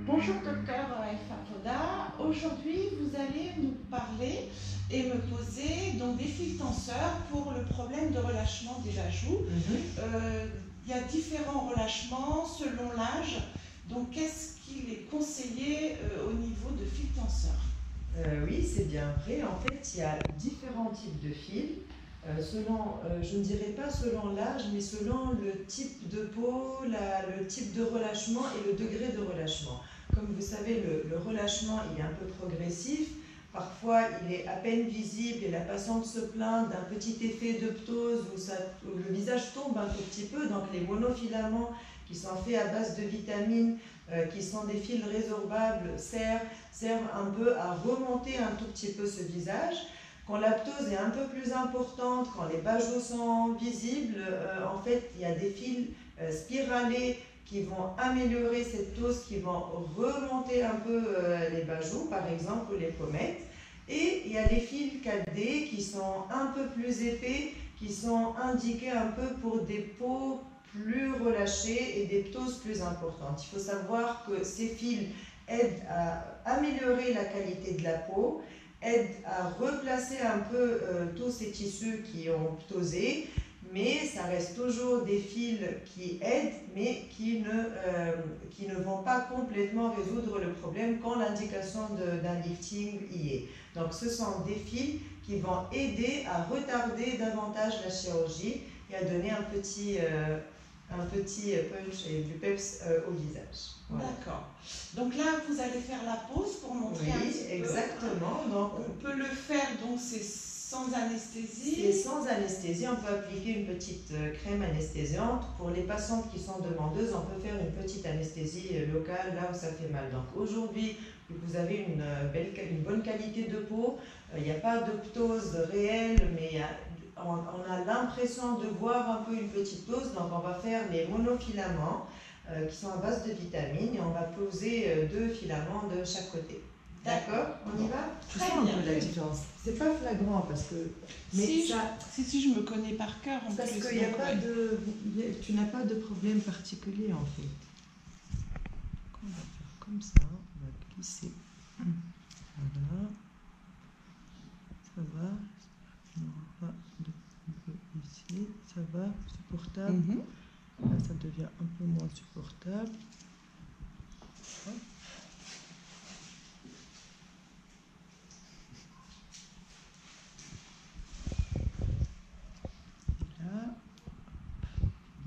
Bonjour docteur Fatoda, aujourd'hui vous allez nous parler et me poser donc des fils tenseurs pour le problème de relâchement des bajoux. Il y a différents relâchements selon l'âge, donc qu'est-ce qu'il est conseillé au niveau de fils tenseurs? Oui, c'est bien vrai. En fait, il y a différents types de fils, selon, je ne dirais pas selon l'âge, mais selon le type de peau, le type de relâchement et le degré de relâchement. Comme vous savez, le relâchement il est un peu progressif. Parfois, il est à peine visible et la patiente se plaint d'un petit effet de ptose où le visage tombe un tout petit peu. Donc, les monofilaments qui sont faits à base de vitamines, qui sont des fils résorbables, servent un peu à remonter un tout petit peu ce visage. Quand la ptose est un peu plus importante, quand les bajoux sont visibles, en fait, il y a des fils spiralés qui vont améliorer cette ptose, qui vont remonter un peu les bajoux, par exemple, ou les pommettes. Et il y a des fils 4D qui sont un peu plus épais, qui sont indiqués un peu pour des peaux plus relâchées et des ptoses plus importantes. Il faut savoir que ces fils aident à améliorer la qualité de la peau, aident à replacer un peu tous ces tissus qui ont ptosé, mais ça reste toujours des fils qui aident, mais qui ne vont pas complètement résoudre le problème quand l'indication d'un lifting y est. Donc ce sont des fils qui vont aider à retarder davantage la chirurgie et à donner un petit punch et du peps au visage. Voilà. D'accord. Donc là, vous allez faire la pause pour montrer un petit peu. Exactement. Donc, on peut le faire, donc c'est sans anesthésie. C'est sans anesthésie. On peut appliquer une petite crème anesthésiante. Pour les patientes qui sont demandeuses, on peut faire une petite anesthésie locale là où ça fait mal. Donc aujourd'hui, vous avez une bonne qualité de peau. Il n'y a pas de ptose réelle, mais on a l'impression de voir un peu une petite ptose. Donc on va faire les monofilaments qui sont à base de vitamines et on va poser 2 filaments de chaque côté. D'accord, on y va? Tu sens un peu la différence. C'est pas flagrant parce que. Mais si, ça, si, je me connais par cœur. Parce qu'il n'y a pas de. Tu n'as pas de problème particulier en fait. On va faire comme ça, on va glisser. Voilà. Ça va. On va un peu ici. Ça va, supportable. Là, ça devient un peu moins supportable. Hop.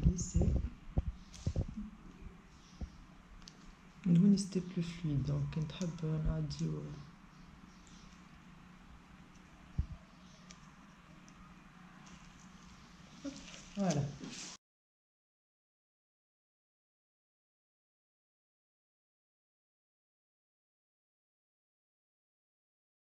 Glisser. Nous c'était plus fluide donc voilà.